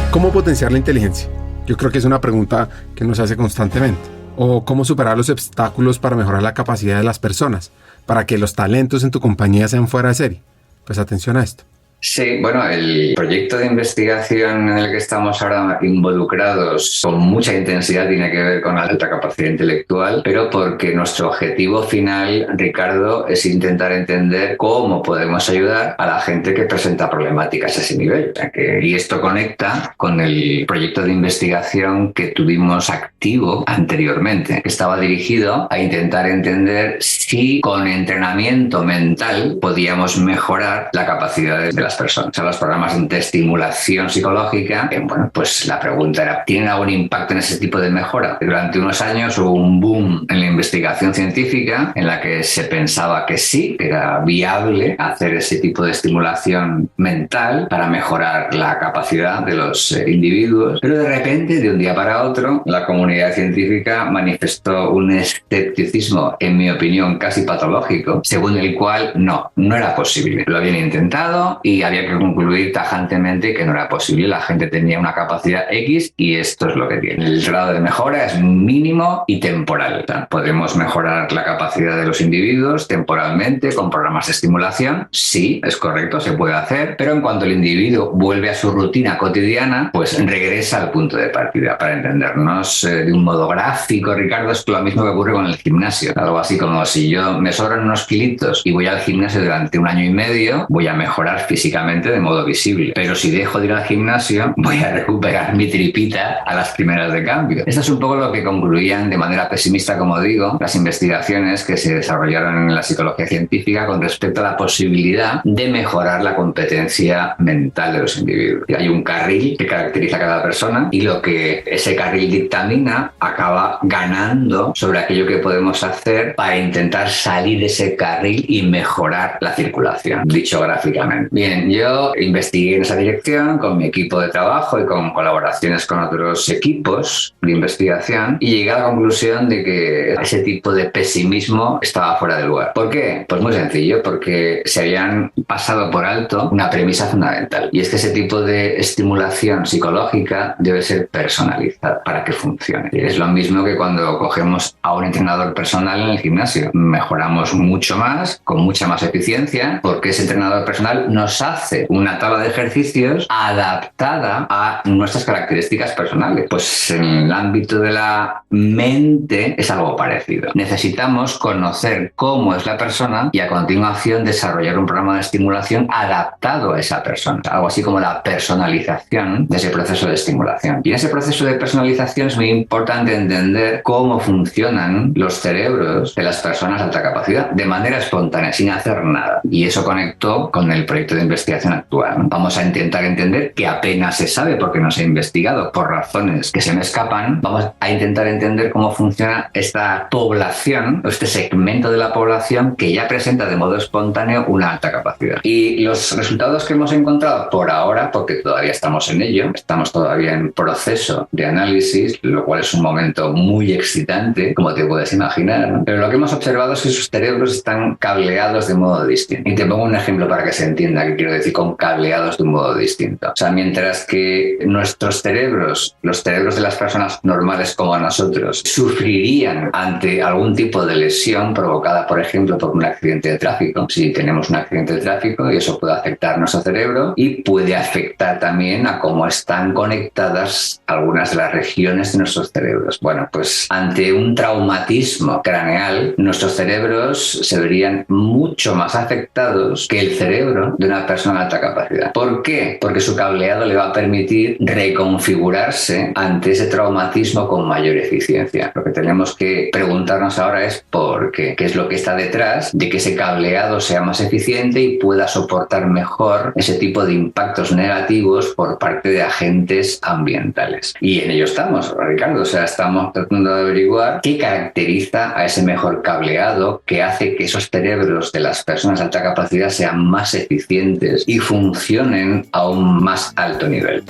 Speaker 1: ¿Cómo potenciar la inteligencia? Yo creo que es una pregunta que nos hace constantemente. ¿O cómo superar los obstáculos para mejorar la capacidad de las personas, para que los talentos en tu compañía sean fuera de serie? Pues atención a esto.
Speaker 2: Sí, bueno, el proyecto de investigación en el que estamos ahora involucrados con mucha intensidad tiene que ver con alta capacidad intelectual, pero porque nuestro objetivo final, Ricardo, es intentar entender cómo podemos ayudar a la gente que presenta problemáticas a ese nivel. Y esto conecta con el proyecto de investigación que tuvimos activo anteriormente, que estaba dirigido a intentar entender si con entrenamiento mental podíamos mejorar la capacidad de las personas. O sea, los programas de estimulación psicológica, bueno, pues la pregunta era, ¿tienen algún impacto en ese tipo de mejora? Durante unos años hubo un boom en la investigación científica en la que se pensaba que sí, que era viable hacer ese tipo de estimulación mental para mejorar la capacidad de los individuos, pero de repente, de un día para otro, la comunidad científica manifestó un escepticismo, en mi opinión, casi patológico, según el cual no era posible. Lo habían intentado y había que concluir tajantemente que no era posible. La gente tenía una capacidad X y esto es lo que tiene. El grado de mejora es mínimo y temporal. O sea, podemos mejorar la capacidad de los individuos temporalmente con programas de estimulación. Sí, es correcto, se puede hacer, pero en cuanto el individuo vuelve a su rutina cotidiana, pues regresa al punto de partida. Para entendernos de un modo gráfico, Ricardo, es lo mismo que ocurre con el gimnasio. Algo así como si yo me sobran unos kilitos y voy al gimnasio durante 1 año y medio, voy a mejorar físicamente de modo visible. Pero si dejo de ir al gimnasio, voy a recuperar mi tripita a las primeras de cambio. Esto es un poco lo que concluían de manera pesimista, como digo, las investigaciones que se desarrollaron en la psicología científica con respecto a la posibilidad de mejorar la competencia mental de los individuos. Hay un carril que caracteriza a cada persona y lo que ese carril dictamina acaba ganando sobre aquello que podemos hacer para intentar salir de ese carril y mejorar la circulación, dicho gráficamente. Bien, Bien, yo investigué en esa dirección con mi equipo de trabajo y con colaboraciones con otros equipos de investigación y llegué a la conclusión de que ese tipo de pesimismo estaba fuera de lugar. ¿Por qué? Pues muy sencillo, porque se habían pasado por alto una premisa fundamental y es que ese tipo de estimulación psicológica debe ser personalizada para que funcione. Es lo mismo que cuando cogemos a un entrenador personal en el gimnasio. Mejoramos mucho más, con mucha más eficiencia, porque ese entrenador personal nos hace una tabla de ejercicios adaptada a nuestras características personales. Pues en el ámbito de la mente es algo parecido. Necesitamos conocer cómo es la persona y a continuación desarrollar un programa de estimulación adaptado a esa persona. Algo así como la personalización de ese proceso de estimulación. Y en ese proceso de personalización es muy importante entender cómo funcionan los cerebros de las personas de alta capacidad de manera espontánea, sin hacer nada. Y eso conectó con el proyecto de investigación actual, ¿no? Vamos a intentar entender, que apenas se sabe porque no se ha investigado por razones que se me escapan, vamos a intentar entender cómo funciona esta población, este segmento de la población que ya presenta de modo espontáneo una alta capacidad. Y los resultados que hemos encontrado por ahora, porque todavía estamos en ello, estamos todavía en proceso de análisis, lo cual es un momento muy excitante, como te puedes imaginar, ¿no? Pero lo que hemos observado es que sus cerebros están cableados de modo distinto. Y te pongo un ejemplo para que se entienda qué quiero decir con cableados de un modo distinto. O sea, mientras que nuestros cerebros, los cerebros de las personas normales como nosotros, sufrirían ante algún tipo de lesión provocada, por ejemplo, por un accidente de tráfico. Si tenemos un accidente de tráfico, y eso puede afectar nuestro cerebro y puede afectar también a cómo están conectadas algunas de las regiones de nuestros cerebros. Bueno, pues ante un traumatismo craneal, nuestros cerebros se verían mucho más afectados que el cerebro de una persona de alta capacidad. ¿Por qué? Porque su cableado le va a permitir reconfigurarse ante ese traumatismo con mayor eficiencia. Lo que tenemos que preguntarnos ahora es ¿por qué? ¿Qué es lo que está detrás de que ese cableado sea más eficiente y pueda soportar mejor ese tipo de impactos negativos por parte de agentes ambientales? Y en ello estamos, Ricardo. O sea, estamos tratando de averiguar qué caracteriza a ese mejor cableado que hace que esos cerebros de las personas de alta capacidad sean más eficientes y funcionen a un más alto nivel.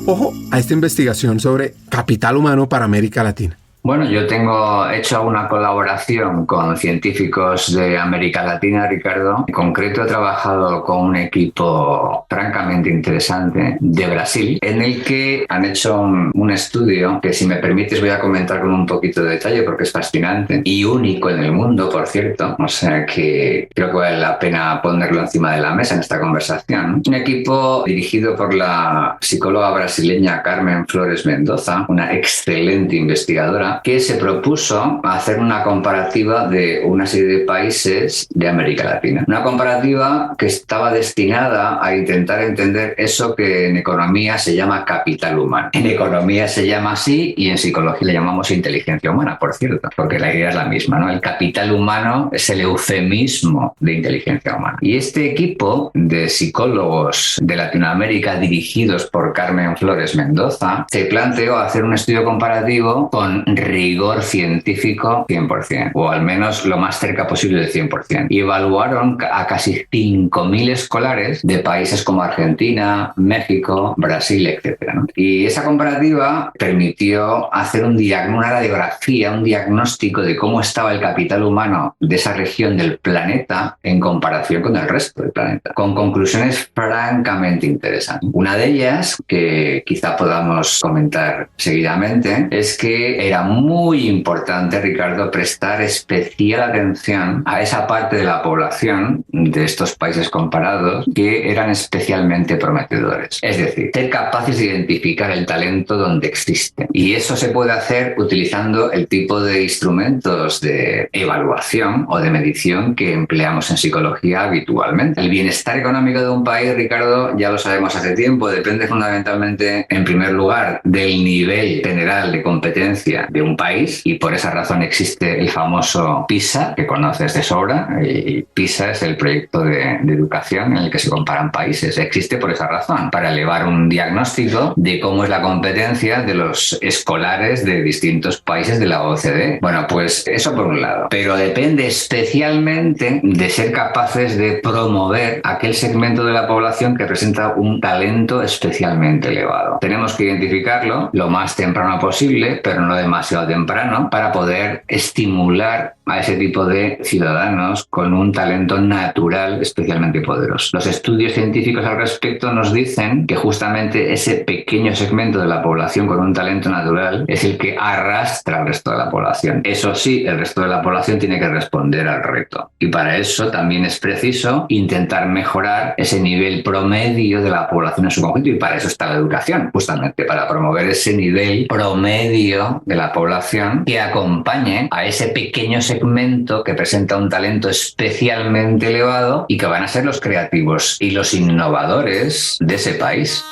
Speaker 1: Ojo a esta investigación sobre capital humano para América Latina.
Speaker 2: Bueno, yo tengo hecho una colaboración con científicos de América Latina, Ricardo. En concreto he trabajado con un equipo francamente interesante de Brasil, en el que han hecho un estudio que, si me permites, voy a comentar con un poquito de detalle porque es fascinante y único en el mundo, por cierto. O sea que creo que vale la pena ponerlo encima de la mesa en esta conversación. Un equipo dirigido por la psicóloga brasileña Carmen Flores Mendoza, una excelente investigadora, que se propuso hacer una comparativa de una serie de países de América Latina. Una comparativa que estaba destinada a intentar entender eso que en economía se llama capital humano. En economía se llama así y en psicología le llamamos inteligencia humana, por cierto, porque la idea es la misma, ¿no? El capital humano es el eufemismo de inteligencia humana. Y este equipo de psicólogos de Latinoamérica, dirigidos por Carmen Flores Mendoza, se planteó hacer un estudio comparativo con rigor científico 100%, o al menos lo más cerca posible del 100%. Y evaluaron a casi 5.000 escolares de países como Argentina, México, Brasil, etc., ¿no? Y esa comparativa permitió hacer una radiografía, un diagnóstico de cómo estaba el capital humano de esa región del planeta en comparación con el resto del planeta, con conclusiones francamente interesantes. Una de ellas, que quizá podamos comentar seguidamente, es que era muy importante, Ricardo, prestar especial atención a esa parte de la población de estos países comparados que eran especialmente prometedores. Es decir, ser capaces de identificar el talento donde existe. Y eso se puede hacer utilizando el tipo de instrumentos de evaluación o de medición que empleamos en psicología habitualmente. El bienestar económico de un país, Ricardo, ya lo sabemos hace tiempo, depende fundamentalmente, en primer lugar, del nivel general de competencia de de un país, y por esa razón existe el famoso PISA, que conoces de sobra, y PISA es el proyecto de educación en el que se comparan países. Existe por esa razón, para elevar un diagnóstico de cómo es la competencia de los escolares de distintos países de la OCDE. Bueno, pues eso por un lado, pero depende especialmente de ser capaces de promover aquel segmento de la población que presenta un talento especialmente elevado. Tenemos que identificarlo lo más temprano posible, pero no demasiado temprano, para poder estimular a ese tipo de ciudadanos con un talento natural especialmente poderoso. Los estudios científicos al respecto nos dicen que justamente ese pequeño segmento de la población con un talento natural es el que arrastra al resto de la población. Eso sí, el resto de la población tiene que responder al reto. Y para eso también es preciso intentar mejorar ese nivel promedio de la población en su conjunto, y para eso está la educación, justamente para promover ese nivel promedio de la población que acompañe a ese pequeño segmento que presenta un talento especialmente elevado y que van a ser los creativos y los innovadores de ese país.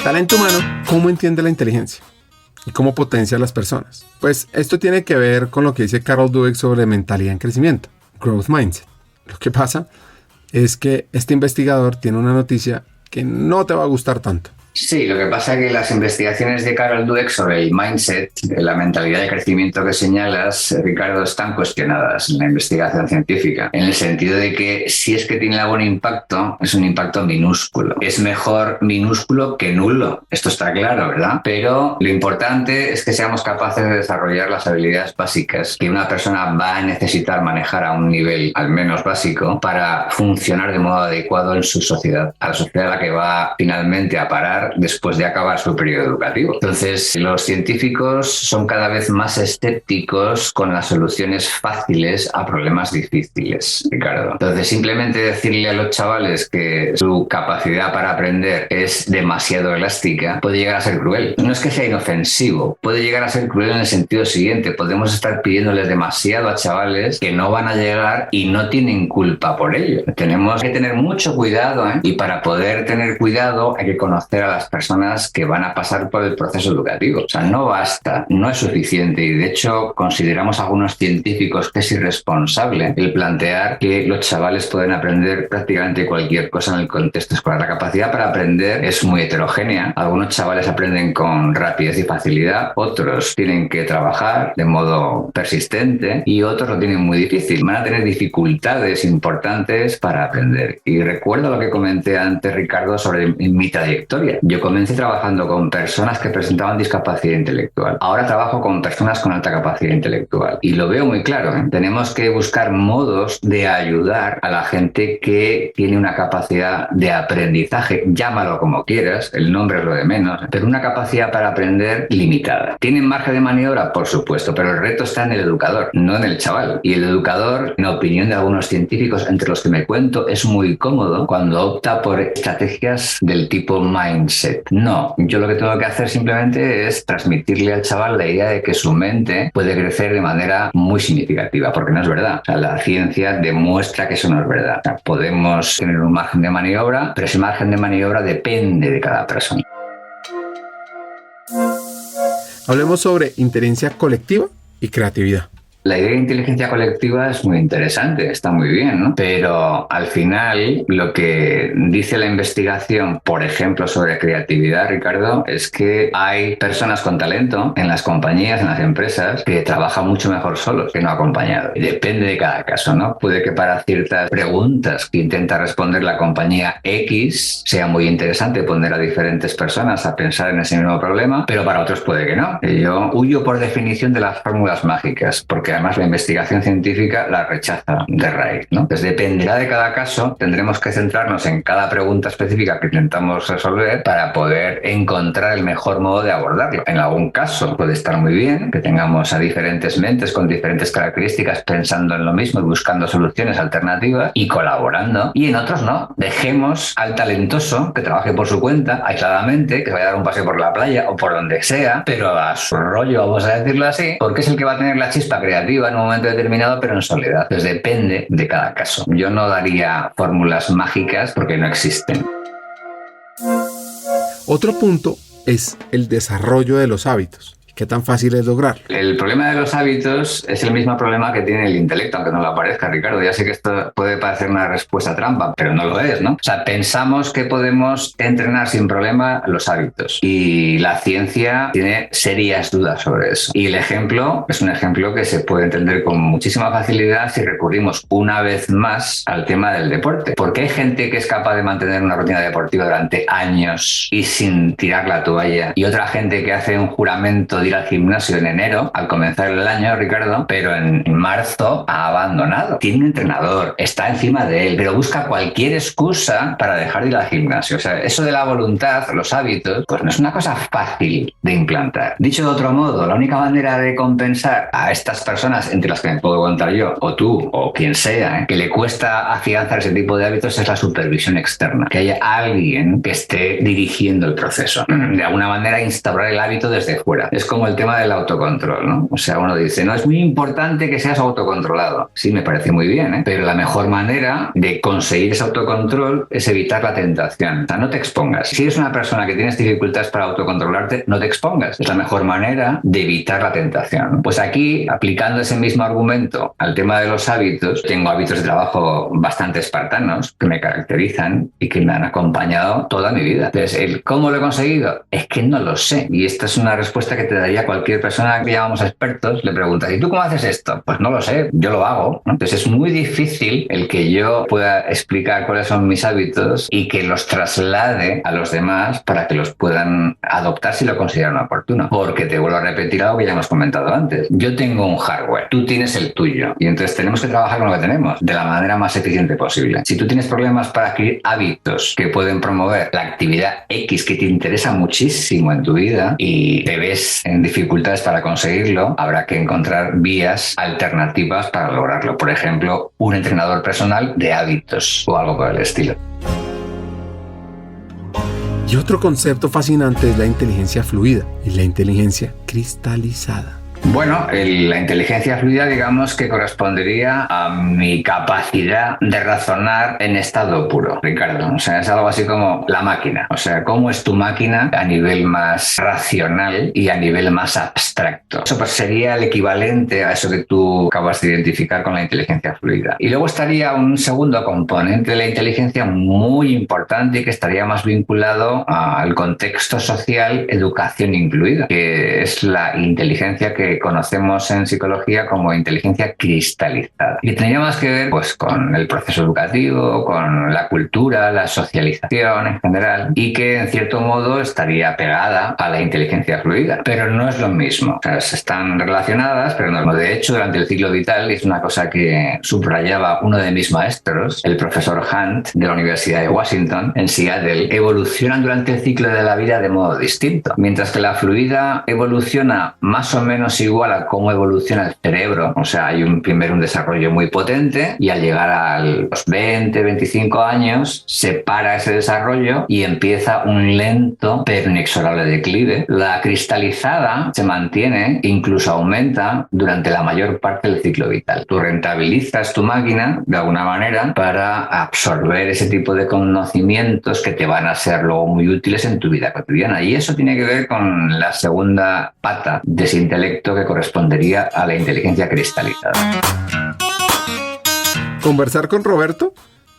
Speaker 1: Talento humano, ¿cómo entiende la inteligencia? ¿Y cómo potencia a las personas? Pues esto tiene que ver con lo que dice Carol Dweck sobre mentalidad en crecimiento, growth mindset. Lo que pasa es que este investigador tiene una noticia que no te va a gustar tanto.
Speaker 2: Sí, lo que pasa es que las investigaciones de Carol Dweck sobre el mindset, la mentalidad de crecimiento que señalas, Ricardo, están cuestionadas en la investigación científica, en el sentido de que si es que tiene algún impacto, es un impacto minúsculo. Es mejor minúsculo que nulo, esto está claro, ¿verdad? Pero lo importante es que seamos capaces de desarrollar las habilidades básicas que una persona va a necesitar manejar a un nivel al menos básico para funcionar de modo adecuado en su sociedad, a la sociedad a la que va finalmente a parar después de acabar su periodo educativo. Entonces, los científicos son cada vez más escépticos con las soluciones fáciles a problemas difíciles, Ricardo. Entonces, simplemente decirle a los chavales que su capacidad para aprender es demasiado elástica puede llegar a ser cruel. No es que sea inofensivo, puede llegar a ser cruel en el sentido siguiente. Podemos estar pidiéndoles demasiado a chavales que no van a llegar y no tienen culpa por ello. Tenemos que tener mucho cuidado, y para poder tener cuidado hay que conocer a las personas que van a pasar por el proceso educativo. O sea, no basta, no es suficiente, y de hecho consideramos algunos científicos que es irresponsable el plantear que los chavales pueden aprender prácticamente cualquier cosa en el contexto escolar. La capacidad para aprender es muy heterogénea. Algunos chavales aprenden con rapidez y facilidad, otros tienen que trabajar de modo persistente y otros lo tienen muy difícil. Van a tener dificultades importantes para aprender. Y recuerdo lo que comenté antes, Ricardo, sobre mi trayectoria. Yo comencé trabajando con personas que presentaban discapacidad intelectual. Ahora trabajo con personas con alta capacidad intelectual. Y lo veo muy claro, Tenemos que buscar modos de ayudar a la gente que tiene una capacidad de aprendizaje, llámalo como quieras, el nombre es lo de menos, pero una capacidad para aprender limitada. ¿Tienen margen de maniobra? Por supuesto, pero el reto está en el educador, no en el chaval. Y el educador, en opinión de algunos científicos, entre los que me cuento, es muy cómodo cuando opta por estrategias del tipo mindset. No, yo lo que tengo que hacer simplemente es transmitirle al chaval la idea de que su mente puede crecer de manera muy significativa, porque no es verdad. O sea, la ciencia demuestra que eso no es verdad. O sea, podemos tener un margen de maniobra, pero ese margen de maniobra depende de cada persona.
Speaker 1: Hablemos sobre inteligencia colectiva y creatividad.
Speaker 2: La idea de inteligencia colectiva es muy interesante, está muy bien, ¿no? Pero al final lo que dice la investigación, por ejemplo, sobre creatividad, Ricardo, es que hay personas con talento en las compañías, en las empresas, que trabajan mucho mejor solos que no acompañados. Y depende de cada caso, ¿no? Puede que para ciertas preguntas que intenta responder la compañía X sea muy interesante poner a diferentes personas a pensar en ese mismo problema, pero para otros puede que no. Yo huyo por definición de las fórmulas mágicas, porque además la investigación científica la rechaza de raíz, ¿no? Entonces dependerá de cada caso, tendremos que centrarnos en cada pregunta específica que intentamos resolver para poder encontrar el mejor modo de abordarlo. En algún caso puede estar muy bien que tengamos a diferentes mentes con diferentes características pensando en lo mismo y buscando soluciones alternativas y colaborando, y en otros no. Dejemos al talentoso que trabaje por su cuenta, aisladamente, que vaya a dar un paseo por la playa o por donde sea, pero a su rollo, vamos a decirlo así, porque es el que va a tener la chispa creativa en un momento determinado, pero en soledad. Entonces depende de cada caso. Yo no daría fórmulas mágicas porque no existen.
Speaker 1: Otro punto es el desarrollo de los hábitos. ¿Qué tan fácil es lograr?
Speaker 2: El problema de los hábitos es el mismo problema que tiene el intelecto, aunque no lo parezca, Ricardo. Ya sé que esto puede parecer una respuesta trampa, pero no lo es, ¿no? O sea, pensamos que podemos entrenar sin problema los hábitos y la ciencia tiene serias dudas sobre eso. Y el ejemplo es un ejemplo que se puede entender con muchísima facilidad si recurrimos una vez más al tema del deporte. Porque hay gente que es capaz de mantener una rutina deportiva durante años y sin tirar la toalla, y otra gente que hace un juramento de ir al gimnasio en enero, al comenzar el año, Ricardo, pero en marzo ha abandonado. Tiene un entrenador, está encima de él, pero busca cualquier excusa para dejar de ir al gimnasio. O sea, eso de la voluntad, los hábitos, pues no es una cosa fácil de implantar. Dicho de otro modo, la única manera de compensar a estas personas, entre las que me puedo contar yo, o tú, o quien sea, que le cuesta afianzar ese tipo de hábitos, es la supervisión externa. Que haya alguien que esté dirigiendo el proceso. De alguna manera, instaurar el hábito desde fuera. Es como el tema del autocontrol, ¿no? O sea, uno dice, no, es muy importante que seas autocontrolado. Sí, me parece muy bien, ¿eh? Pero la mejor manera de conseguir ese autocontrol es evitar la tentación. O sea, no te expongas. Si eres una persona que tienes dificultades para autocontrolarte, no te expongas. Es la mejor manera de evitar la tentación. Pues aquí, aplicando ese mismo argumento al tema de los hábitos, tengo hábitos de trabajo bastante espartanos que me caracterizan y que me han acompañado toda mi vida. Entonces, ¿cómo lo he conseguido? Es que no lo sé. Y esta es una respuesta que te daría cualquier persona que llamamos expertos. Le preguntas, ¿y tú cómo haces esto? Pues no lo sé, yo lo hago, ¿no? Entonces es muy difícil el que yo pueda explicar cuáles son mis hábitos y que los traslade a los demás para que los puedan adoptar si lo consideran oportuno. Porque te vuelvo a repetir algo que ya hemos comentado antes. Yo tengo un hardware, tú tienes el tuyo, y entonces tenemos que trabajar con lo que tenemos de la manera más eficiente posible. Si tú tienes problemas para adquirir hábitos que pueden promover la actividad X que te interesa muchísimo en tu vida y te ves en dificultades para conseguirlo, habrá que encontrar vías alternativas para lograrlo. Por ejemplo, un entrenador personal de hábitos o algo por el estilo.
Speaker 1: Y otro concepto fascinante es la inteligencia fluida y la inteligencia cristalizada.
Speaker 2: Bueno, la inteligencia fluida, digamos que correspondería a mi capacidad de razonar en estado puro, Ricardo. O sea, es algo así como la máquina. O sea, ¿cómo es tu máquina a nivel más racional y a nivel más abstracto? Eso pues sería el equivalente a eso que tú acabas de identificar con la inteligencia fluida. Y luego estaría un segundo componente de la inteligencia muy importante y que estaría más vinculado al contexto social, educación incluida, que es la inteligencia que conocemos en psicología como inteligencia cristalizada. Y tendría más que ver pues, con el proceso educativo, con la cultura, la socialización en general, y que en cierto modo estaría pegada a la inteligencia fluida. Pero no es lo mismo. O sea, están relacionadas, pero no. De hecho, durante el ciclo vital, y es una cosa que subrayaba uno de mis maestros, el profesor Hunt de la Universidad de Washington, en Seattle, evolucionan durante el ciclo de la vida de modo distinto. Mientras que la fluida evoluciona más o menos igual a cómo evoluciona el cerebro. O sea, hay primero un desarrollo muy potente y al llegar a los 20, 25 años se para ese desarrollo y empieza un lento pero inexorable declive. La cristalizada se mantiene, incluso aumenta durante la mayor parte del ciclo vital. Tú rentabilizas tu máquina de alguna manera para absorber ese tipo de conocimientos que te van a ser luego muy útiles en tu vida cotidiana. Y eso tiene que ver con la segunda pata de ese intelecto que correspondería a la inteligencia cristalizada.
Speaker 1: Conversar con Roberto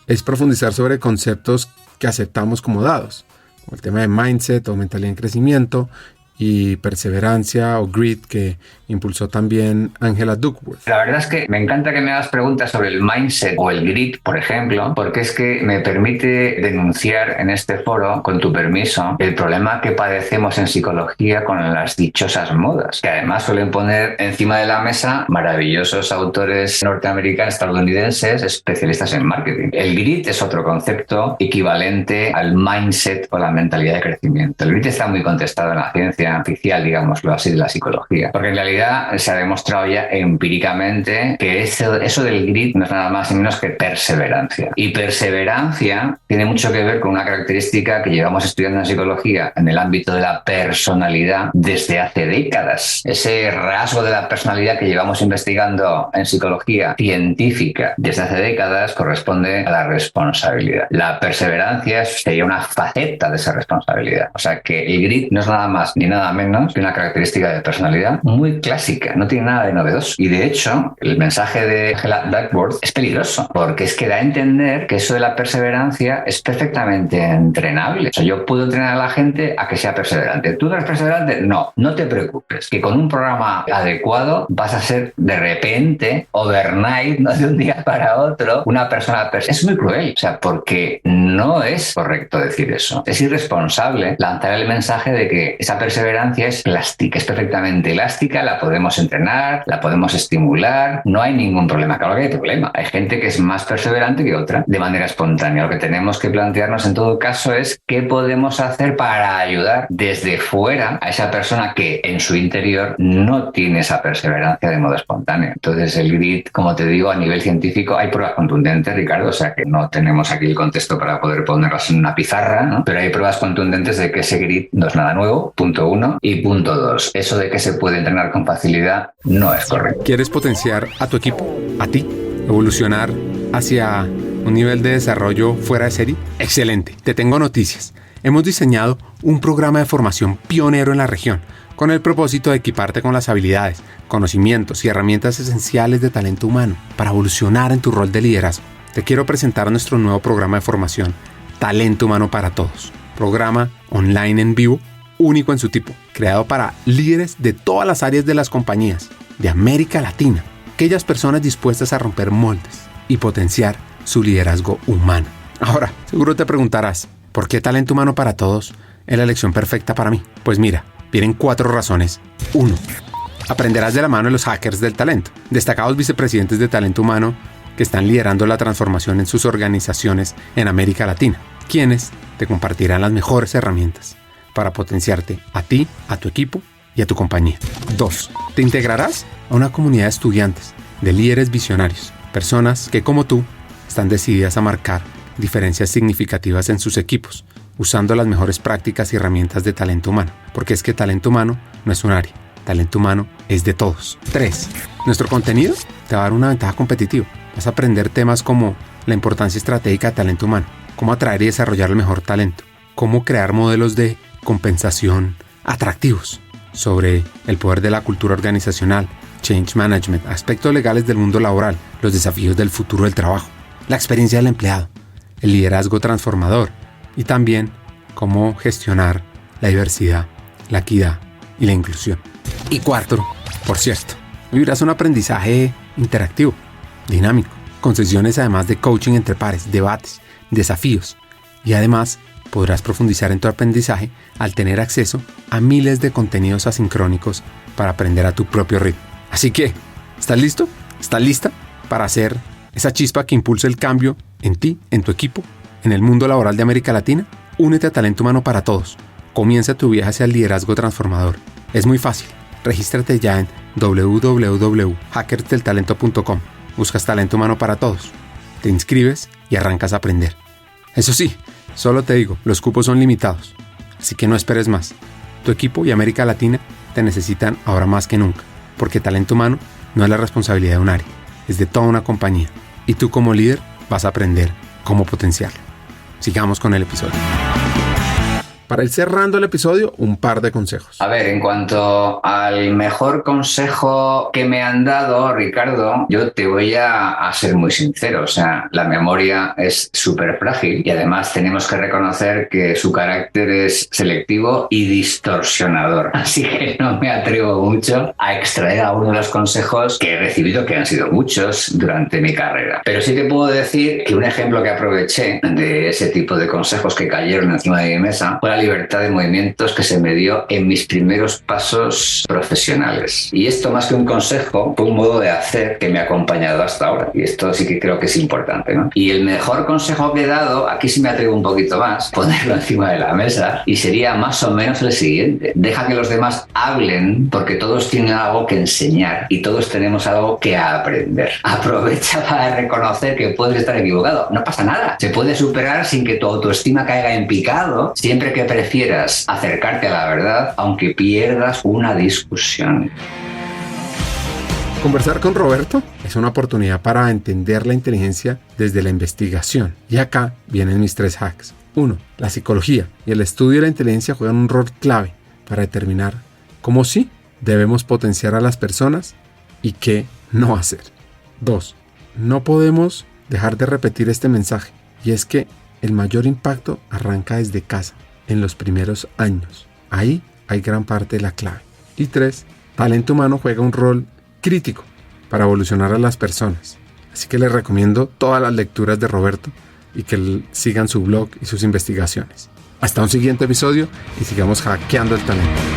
Speaker 1: es profundizar sobre conceptos que aceptamos como dados, como el tema de mindset o mentalidad en crecimiento y perseverancia o grit que impulsó también Angela Duckworth.
Speaker 2: La verdad es que me encanta que me hagas preguntas sobre el mindset o el grit, por ejemplo, porque es que me permite denunciar en este foro, con tu permiso, el problema que padecemos en psicología con las dichosas modas, que además suelen poner encima de la mesa maravillosos autores norteamericanos, estadounidenses, especialistas en marketing. El grit es otro concepto equivalente al mindset o la mentalidad de crecimiento. El grit está muy contestado en la ciencia oficial, digámoslo así, de la psicología, porque en realidad se ha demostrado ya empíricamente que eso del grit no es nada más ni menos que perseverancia. Y perseverancia tiene mucho que ver con una característica que llevamos estudiando en psicología en el ámbito de la personalidad desde hace décadas. Ese rasgo de la personalidad que llevamos investigando en psicología científica desde hace décadas corresponde a la responsabilidad. La perseverancia sería una faceta de esa responsabilidad. O sea que el grit no es nada más ni nada nada menos que una característica de personalidad muy clásica, no tiene nada de novedoso. Y de hecho, el mensaje de Angela Duckworth es peligroso, porque es que da a entender que eso de la perseverancia es perfectamente entrenable. O sea, yo puedo entrenar a la gente a que sea perseverante. ¿Tú eres perseverante? No te preocupes, que con un programa adecuado vas a ser de repente, overnight, no de un día para otro, una persona perseverante. Es muy cruel, o sea, porque no es correcto decir eso. Es irresponsable lanzar el mensaje de que esa perseverancia es plástica, es perfectamente elástica, la podemos entrenar, la podemos estimular, no hay ningún problema. Claro que hay problema. Hay gente que es más perseverante que otra de manera espontánea. Lo que tenemos que plantearnos en todo caso es qué podemos hacer para ayudar desde fuera a esa persona que en su interior no tiene esa perseverancia de modo espontáneo. Entonces el grit, como te digo, a nivel científico hay pruebas contundentes, Ricardo, o sea que no tenemos aquí el contexto para poder ponerlas en una pizarra, ¿no? Pero hay pruebas contundentes de que ese grit no es nada nuevo, punto 1. Y punto 2, eso de que se puede entrenar con facilidad no es correcto.
Speaker 1: ¿Quieres potenciar a tu equipo, a ti, evolucionar hacia un nivel de desarrollo fuera de serie? Excelente, te tengo noticias. Hemos diseñado un programa de formación pionero en la región, con el propósito de equiparte con las habilidades, conocimientos y herramientas esenciales de talento humano para evolucionar en tu rol de liderazgo. Te quiero presentar nuestro nuevo programa de formación, Talento Humano para Todos. Programa online en vivo, único en su tipo, creado para líderes de todas las áreas de las compañías de América Latina, aquellas personas dispuestas a romper moldes y potenciar su liderazgo humano. Ahora, seguro te preguntarás, ¿por qué Talento Humano para Todos es la elección perfecta para mí? Pues mira, vienen 4 razones. 1. Aprenderás de la mano de los hackers del talento, destacados vicepresidentes de talento humano que están liderando la transformación en sus organizaciones en América Latina, quienes te compartirán las mejores herramientas para potenciarte a ti, a tu equipo y a tu compañía. 2. Te integrarás a una comunidad de estudiantes, de líderes visionarios, personas que como tú están decididas a marcar diferencias significativas en sus equipos, usando las mejores prácticas y herramientas de talento humano, porque es que talento humano no es un área, talento humano es de todos. 3. Nuestro contenido te va a dar una ventaja competitiva. Vas a aprender temas como la importancia estratégica de talento humano, cómo atraer y desarrollar el mejor talento, cómo crear modelos de compensación atractivos, sobre el poder de la cultura organizacional, change management, aspectos legales del mundo laboral, los desafíos del futuro del trabajo, la experiencia del empleado, el liderazgo transformador y también cómo gestionar la diversidad, la equidad y la inclusión. Y 4, por cierto, vivirás un aprendizaje interactivo, dinámico, con sesiones además de coaching entre pares, debates, desafíos y además podrás profundizar en tu aprendizaje al tener acceso a miles de contenidos asincrónicos para aprender a tu propio ritmo. Así que, ¿estás listo? ¿Estás lista para hacer esa chispa que impulse el cambio en ti, en tu equipo, en el mundo laboral de América Latina? Únete a Talento Humano para Todos. Comienza tu viaje hacia el liderazgo transformador. Es muy fácil. Regístrate ya en www.hackersdeltalento.com. Buscas Talento Humano para Todos. Te inscribes y arrancas a aprender. Eso sí, solo te digo, los cupos son limitados. Así que no esperes más. Tu equipo y América Latina te necesitan ahora más que nunca. Porque talento humano no es la responsabilidad de un área, es de toda una compañía. Y tú como líder vas a aprender cómo potenciarlo. Sigamos con el episodio. Para ir cerrando el episodio, un par de consejos.
Speaker 2: A ver, en cuanto al mejor consejo que me han dado, Ricardo, yo te voy a ser muy sincero. O sea, la memoria es súper frágil y además tenemos que reconocer que su carácter es selectivo y distorsionador. Así que no me atrevo mucho a extraer a uno de los consejos que he recibido, que han sido muchos durante mi carrera. Pero sí te puedo decir que un ejemplo que aproveché de ese tipo de consejos que cayeron encima de mi mesa fue la libertad de movimientos que se me dio en mis primeros pasos profesionales. Y esto, más que un consejo, fue un modo de hacer que me ha acompañado hasta ahora. Y esto sí que creo que es importante, ¿no? Y el mejor consejo que he dado, aquí sí me atrevo un poquito más, ponerlo encima de la mesa, y sería más o menos el siguiente. Deja que los demás hablen, porque todos tienen algo que enseñar y todos tenemos algo que aprender. Aprovecha para reconocer que puedes estar equivocado. No pasa nada. Se puede superar sin que tu autoestima caiga en picado, siempre que prefieras acercarte a la verdad, aunque pierdas una discusión.
Speaker 1: Conversar con Roberto es una oportunidad para entender la inteligencia desde la investigación. Y acá vienen mis 3 hacks. 1. La psicología y el estudio de la inteligencia juegan un rol clave para determinar cómo sí debemos potenciar a las personas y qué no hacer. 2. No podemos dejar de repetir este mensaje, y es que el mayor impacto arranca desde casa, en los primeros años. Ahí hay gran parte de la clave. Y 3. Talento humano juega un rol crítico para evolucionar a las personas. Así que les recomiendo todas las lecturas de Roberto y que sigan su blog y sus investigaciones. Hasta un siguiente episodio y sigamos hackeando el talento.